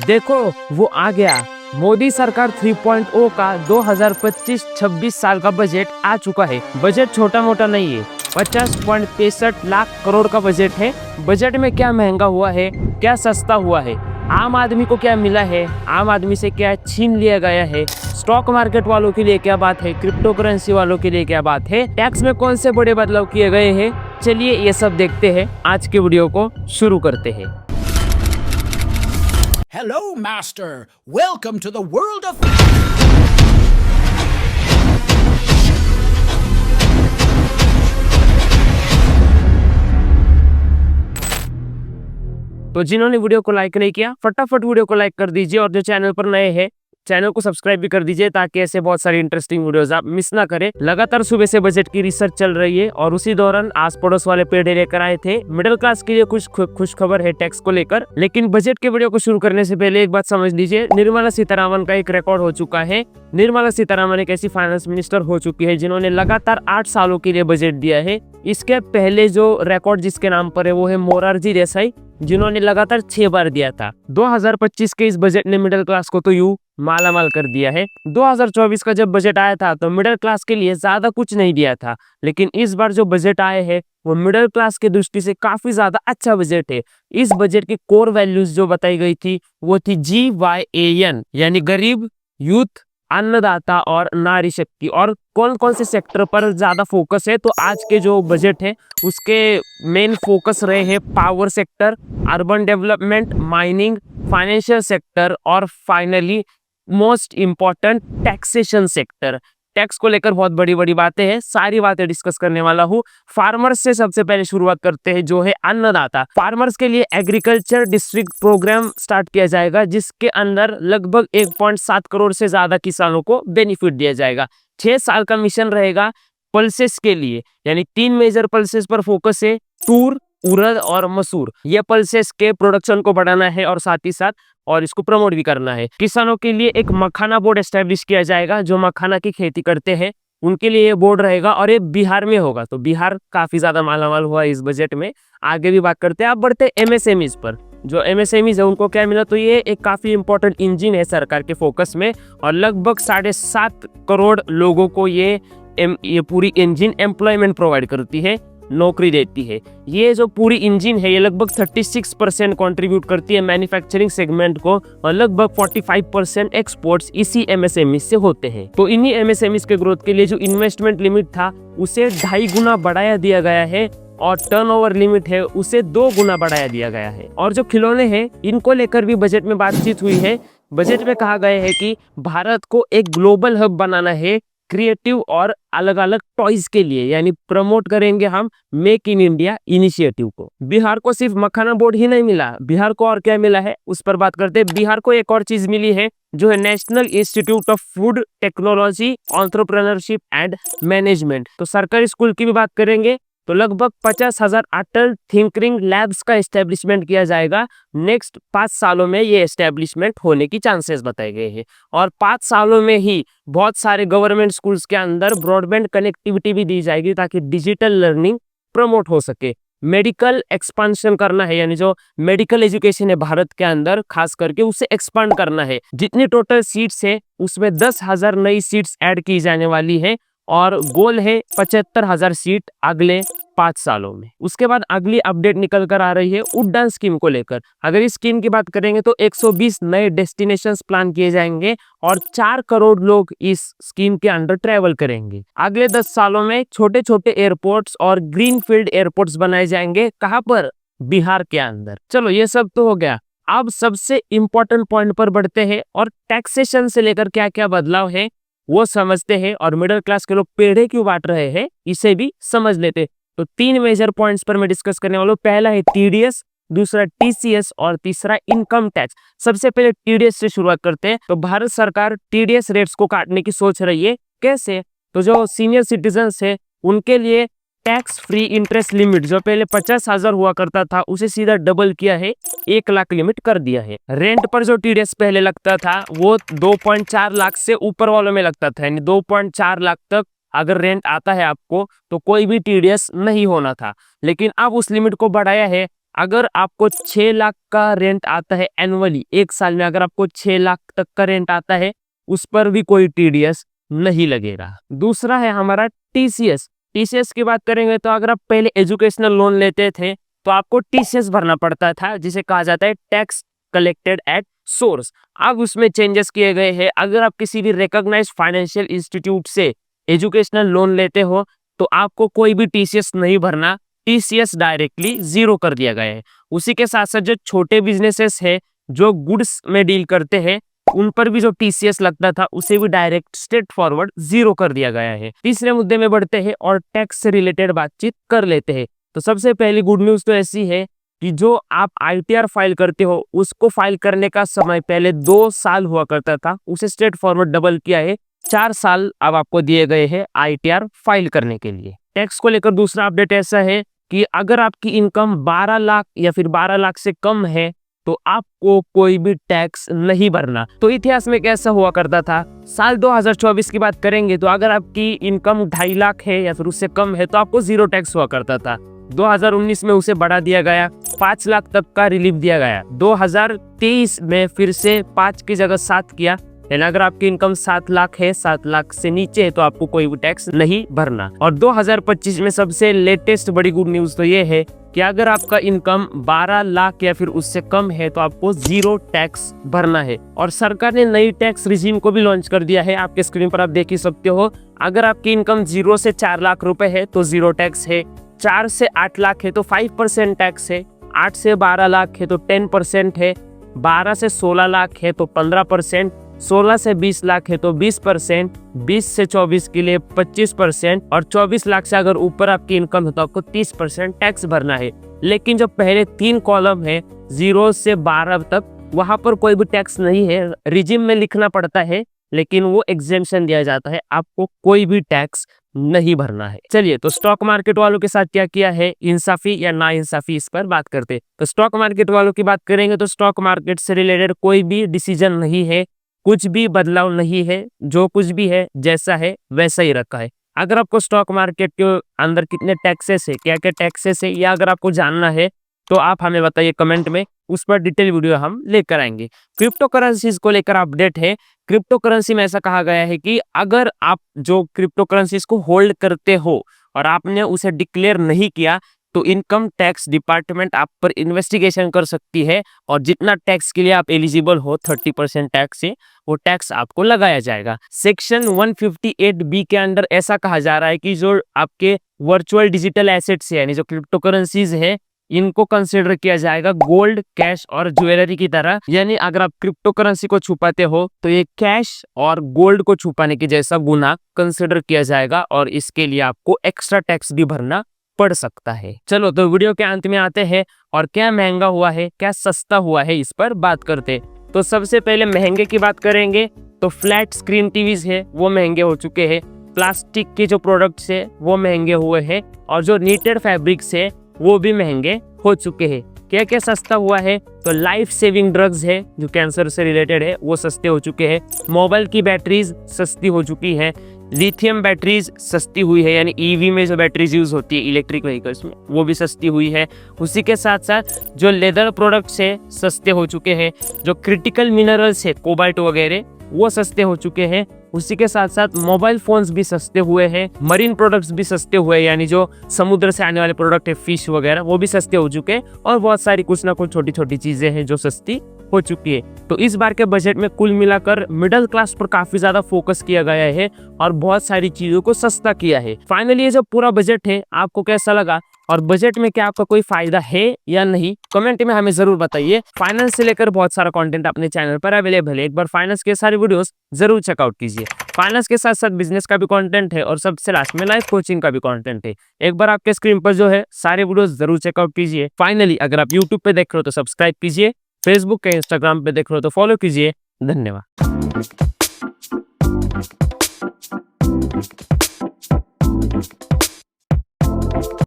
देखो वो आ गया। मोदी सरकार 3.0 का 2025-26 साल का बजट आ चुका है। बजट छोटा मोटा नहीं है, 50.65 लाख करोड़ का बजट है। बजट में क्या महंगा हुआ है, क्या सस्ता हुआ है, आम आदमी को क्या मिला है, आम आदमी से क्या छीन लिया गया है, स्टॉक मार्केट वालों के लिए क्या बात है, क्रिप्टो करेंसी वालों के लिए क्या बात है, टैक्स में कौन से बड़े बदलाव किए गए हैं। चलिए ये सब देखते हैं। आज के वीडियो को शुरू करते हैं। Hello, Master. Welcome to the world of... तो जिन्होंने वीडियो को लाइक नहीं किया, फटाफट वीडियो को लाइक कर दीजिए और जो चैनल पर नए हैं चैनल को सब्सक्राइब भी कर दीजिए ताकि ऐसे बहुत सारी इंटरेस्टिंग वीडियोस आप मिस ना करें। लगातार सुबह से बजट की रिसर्च चल रही है और उसी दौरान आस पड़ोस वाले पेड़े लेकर आए थे। मिडिल क्लास के लिए कुछ खुश खबर है टैक्स को लेकर। लेकिन बजट के वीडियो को शुरू करने से पहले एक बात समझ लीजिए, निर्मला सीतारामन का एक रिकॉर्ड हो चुका है। निर्मला सीतारामन एक ऐसी फाइनेंस मिनिस्टर हो चुकी है जिन्होंने लगातार 8 सालों के लिए बजट दिया है। इसके पहले जो रिकॉर्ड जिसके नाम पर है वो है मोरारजी देसाई, जिन्होंने लगातार 6 बार दिया था। 2025 के इस बजट ने मिडिल क्लास को तो यूं मालामाल कर दिया है। 2024 का जब बजट आया था तो मिडिल क्लास के लिए ज्यादा कुछ नहीं दिया था, लेकिन इस बार जो बजट आए हैं वो मिडिल क्लास की दृष्टि से काफी ज्यादा अच्छा बजट है। इस बजट की कोर वैल्यूज जो बताई गई थी वो थी GYAN, यानी गरीब, यूथ, अन्नदाता और नारी शक्ति। और कौन कौन से सेक्टर पर ज्यादा फोकस है, तो आज के जो बजट है उसके मेन फोकस रहे हैं power sector, urban development, mining, financial sector और finally most important taxation sector. Tax को लेकर बहुत बड़ी बड़ी बातें हैं, सारी बातें डिस्कस करने वाला हूँ। फार्मर्स से सबसे पहले शुरुआत करते हैं, जो है अन्नदाता। फार्मर्स के लिए एग्रीकल्चर डिस्ट्रिक्ट प्रोग्राम स्टार्ट किया जाएगा जिसके अंदर लगभग 1.7 करोड़ से ज्यादा किसानों को बेनिफिट दिया जाएगा। 6 साल का मिशन रहेगा पल्सेस के लिए, यानी 3 मेजर पल्सेस पर फोकस है, तूर, उड़द और मसूर। ये पल्सेस के प्रोडक्शन को बढ़ाना है और साथ ही साथ और इसको प्रमोट भी करना है। किसानों के लिए एक मखाना बोर्ड एस्टेब्लिश किया जाएगा, जो मखाना की खेती करते हैं उनके लिए ये बोर्ड रहेगा और ये बिहार में होगा। तो बिहार काफी ज्यादा मालामाल हुआ इस बजट में। आगे भी बात करते हैं। अब बढ़ते हैं MSMEs पर। जो MSMEs है उनको क्या मिला, तो ये एक काफी इंपॉर्टेंट इंजन है सरकार के फोकस में और लगभग 7.5 करोड़ लोगों को ये पूरी इंजन एम्प्लॉयमेंट प्रोवाइड करती है, नौकरी देती है। ये जो पूरी इंजन है ये लगभग 36% कंट्रीब्यूट करती है मैन्युफैक्चरिंग सेगमेंट को और लगभग 45% एक्सपोर्ट्स इसी MSME से होते हैं। तो इन्हीं MSMEs के ग्रोथ के लिए जो इन्वेस्टमेंट लिमिट था उसे 2.5 गुना बढ़ाया दिया गया है और टर्नओवर लिमिट है उसे 2 गुना बढ़ाया दिया गया है। और जो खिलौने हैं इनको लेकर भी बजट में बातचीत हुई है। बजट में कहा गया है कि भारत को एक ग्लोबल हब बनाना है क्रिएटिव और अलग अलग टॉयज के लिए, यानी प्रमोट करेंगे हम मेक इन इंडिया इनिशिएटिव को। बिहार को सिर्फ मखाना बोर्ड ही नहीं मिला, बिहार को और क्या मिला है उस पर बात करते हैं। बिहार को एक और चीज मिली है जो है national institute of food technology, entrepreneurship and management. तो सरकारी स्कूल की भी बात करेंगे तो लगभग 50,000 अटल थिंकरिंग लैब्स का एस्टेब्लिशमेंट किया जाएगा। नेक्स्ट 5 सालों में ये एस्टेब्लिशमेंट होने की चांसेस बताए गए हैं और 5 सालों में ही बहुत सारे गवर्नमेंट स्कूल्स के अंदर ब्रॉडबैंड कनेक्टिविटी भी दी जाएगी ताकि डिजिटल लर्निंग प्रमोट हो सके। मेडिकल एक्सपांशन करना है, यानी जो मेडिकल एजुकेशन है भारत के अंदर खास करके उसे एक्सपांड करना है। जितनी टोटल सीट्स है उसमें 10,000 नई सीट्स ऐड की जाने वाली है और गोल है 75,000 सीट अगले 5 सालों में। उसके बाद अगली अपडेट निकल कर आ रही है उड़ान स्कीम को लेकर। अगर इस स्कीम की बात करेंगे तो 120 नए डेस्टिनेशंस प्लान किए जाएंगे और 4 करोड़ लोग इस स्कीम के अंडर ट्रेवल करेंगे। अगले 10 सालों में छोटे छोटे एयरपोर्ट्स और ग्रीनफील्ड एयरपोर्ट्स बनाए जाएंगे। कहां पर? बिहार के अंदर। चलो ये सब तो हो गया, अब सबसे इंपॉर्टेंट पॉइंट पर बढ़ते हैं और टैक्सेशन से लेकर क्या क्या बदलाव है वो समझते हैं और मिडिल क्लास के लोग पेड़े क्यों बांट रहे हैं इसे भी समझ लेते। तो 3 मेजर पॉइंट्स पर मैं डिस्कस करने वाला हूँ। पहला है TDS, दूसरा TCS और तीसरा इनकम टैक्स। सबसे पहले TDS से शुरुआत करते हैं। तो भारत सरकार TDS रेट्स को काटने की सोच रही है। कैसे? तो जो सीनियर सिटीजन्स है उनके लिए टैक्स फ्री इंटरेस्ट लिमिट जो पहले 50,000 हुआ करता था उसे सीधा डबल किया है, 1 लाख लिमिट कर दिया है। रेंट पर जो TDS पहले लगता था वो 2.4 लाख से ऊपर वालों में लगता था, यानी 2.4 लाख तक अगर रेंट आता है आपको तो कोई भी TDS नहीं होना था। लेकिन अब उस लिमिट को बढ़ाया है अगर आपको 6 लाख का रेंट आता है एनुअली, एक साल में अगर आपको 6 लाख तक का रेंट आता है, उस पर भी कोई टीडीएस नहीं लगेगा। दूसरा है हमारा टीसीएस। टीसीएस की बात करेंगे तो अगर आप पहले एजुकेशनल लोन लेते थे तो आपको टीसीएस भरना पड़ता था, जिसे कहा जाता है टैक्स कलेक्टेड एट सोर्स। अब उसमें चेंजेस किए गए हैं। अगर आप किसी भी रिकॉग्नाइज्ड फाइनेंशियल इंस्टीट्यूट से एजुकेशनल लोन लेते हो तो आपको कोई भी टीसीएस नहीं भरना, टीसीएस डायरेक्टली जीरो कर दिया गया है। उसी के साथ साथ जो छोटे बिजनेसेस है जो गुड्स में डील करते हैं, उन पर भी जो टीसीएस लगता था उसे भी डायरेक्ट स्ट्रेट फॉरवर्ड जीरो कर दिया गया है। तीसरे मुद्दे में बढ़ते हैं और टैक्स से रिलेटेड बातचीत कर लेते हैं। तो सबसे पहली गुड न्यूज तो ऐसी है कि जो आप आईटीआर फाइल करते हो उसको फाइल करने का समय पहले 2 साल हुआ करता था, उसे स्ट्रेट फॉरवर्ड डबल किया है, 4 साल अब आपको दिए गए हैं आईटीआर फाइल करने के लिए। टैक्स को लेकर दूसरा अपडेट ऐसा है कि अगर आपकी इनकम 12 लाख या फिर 12 लाख से कम है तो आपको कोई भी टैक्स नहीं भरना। तो इतिहास में कैसा हुआ करता था, साल 2024 की बात करेंगे तो अगर आपकी इनकम 2.5 लाख है या फिर उससे कम है तो आपको जीरो टैक्स हुआ करता था। 2019 में उसे बढ़ा दिया गया, 5 लाख तक का रिलीफ दिया गया। 2023 में फिर से 5 की जगह 7 किया, लेकिन अगर आपकी इनकम 7 लाख है, 7 लाख से नीचे है तो आपको कोई भी टैक्स नहीं भरना। और 2025 में सबसे लेटेस्ट बड़ी गुड न्यूज तो ये है कि अगर आपका इनकम 12 लाख या फिर उससे कम है तो आपको जीरो टैक्स भरना है। और सरकार ने नई टैक्स रिजीम को भी लॉन्च कर दिया है, आपके स्क्रीन पर आप देख ही सकते हो। अगर आपकी इनकम 0 से 4 लाख रुपए है तो जीरो टैक्स है, 4 से 8 लाख है तो 5% टैक्स है, 8 से 12 लाख है तो 10% है, 12 से 16 लाख है तो 15%, 16 से 20 लाख है तो 20%, 20 से 24 के लिए 25% और 24 लाख से अगर ऊपर आपकी इनकम है तो आपको 30% टैक्स भरना है। लेकिन जो पहले 3 कॉलम है 0 से 12 तक, वहां पर कोई भी टैक्स नहीं है, रिजिम में लिखना पड़ता है लेकिन वो एग्जेम्पशन दिया जाता है, आपको कोई भी टैक्स नहीं भरना है। चलिए, तो स्टॉक मार्केट वालों के साथ क्या किया है, इंसाफी या ना इंसाफी, इस पर बात करते हैं। तो स्टॉक मार्केट वालों की बात करेंगे तो स्टॉक मार्केट से रिलेटेड कोई भी डिसीजन नहीं है, कुछ भी बदलाव नहीं है, जो कुछ भी है जैसा है वैसा ही रखा है। अगर आपको स्टॉक मार्केट के अंदर कितने टैक्सेस है, क्या क्या टैक्सेस है, या अगर आपको जानना है तो आप हमें बताइए कमेंट में, उस पर डिटेल वीडियो हम लेकर आएंगे। क्रिप्टो करेंसीज को लेकर अपडेट है। क्रिप्टो करेंसी में ऐसा कहा गया है कि अगर आप जो क्रिप्टो करेंसीज को होल्ड करते हो और आपने उसे डिक्लेयर नहीं किया तो इनकम टैक्स डिपार्टमेंट आप पर इन्वेस्टिगेशन कर सकती है और जितना टैक्स के लिए आप एलिजिबल हो 30% टैक्स से वो टैक्स आपको लगाया जाएगा। सेक्शन 158B के अंदर ऐसा कहा जा रहा है कि जो आपके वर्चुअल डिजिटल एसेट्स है यानी जो क्रिप्टो करेंसीज है, इनको कंसिडर किया जाएगा गोल्ड, कैश और ज्वेलरी की तरह। यानी अगर आप क्रिप्टो करेंसी को छुपाते हो तो ये कैश और गोल्ड को छुपाने की जैसा गुनाह कंसिडर किया जाएगा और इसके लिए आपको एक्स्ट्रा टैक्स भी भरना पड़ सकता है। चलो, तो वीडियो के अंत में आते हैं और क्या महंगा हुआ है, क्या सस्ता हुआ है, इस पर बात करते। तो सबसे पहले महंगे की बात करेंगे तो फ्लैट स्क्रीन टीवीज है वो महंगे हो चुके हैं, प्लास्टिक के जो प्रोडक्ट्स है वो महंगे हुए हैं और जो नीटेड फैब्रिक्स है वो भी महंगे हो चुके हैं। क्या क्या सस्ता हुआ है तो लाइफ सेविंग ड्रग्स है जो कैंसर से रिलेटेड है वो सस्ते हो चुके हैं, मोबाइल की बैटरीज सस्ती हो चुकी है, लिथियम बैटरीज सस्ती हुई है यानी ईवी में जो बैटरीज यूज होती है इलेक्ट्रिक व्हीकल्स में वो भी सस्ती हुई है। उसी के साथ साथ जो लेदर प्रोडक्ट्स है सस्ते हो चुके हैं, जो क्रिटिकल मिनरल्स है कोबाल्ट वगैरह वो सस्ते हो चुके हैं। उसी के साथ साथ मोबाइल फोन्स भी सस्ते हुए हैं, मरीन प्रोडक्ट्स भी सस्ते हुए हैं यानी जो समुद्र से आने वाले प्रोडक्ट है फिश वगैरह वो भी सस्ते हो चुके हैं और बहुत सारी कुछ ना कुछ छोटी छोटी चीजें हैं जो सस्ती हो चुकी है। तो इस बार के बजट में कुल मिलाकर मिडिल क्लास पर काफी ज्यादा फोकस किया गया है और बहुत सारी चीजों को सस्ता किया है। फाइनली ये जो पूरा बजट है आपको कैसा लगा और बजट में क्या आपका कोई फायदा है या नहीं, कमेंट में हमें जरूर बताइए। फाइनेंस से लेकर बहुत सारा कंटेंट अपने चैनल पर अवेलेबल है, एक बार फाइनेंस के सारे वीडियोस जरूर चेकआउट कीजिए। फाइनेंस के साथ साथ बिजनेस का भी कंटेंट है और सबसे लास्ट में लाइफ कोचिंग का भी कंटेंट है। एक बार आपके स्क्रीन पर जो है सारे वीडियोस जरूर चेकआउट कीजिए। फाइनली अगर आप यूट्यूब पे देख रहे हो तो सब्सक्राइब कीजिए, फेसबुक या इंस्टाग्राम पे देख रहे हो तो फॉलो कीजिए। धन्यवाद।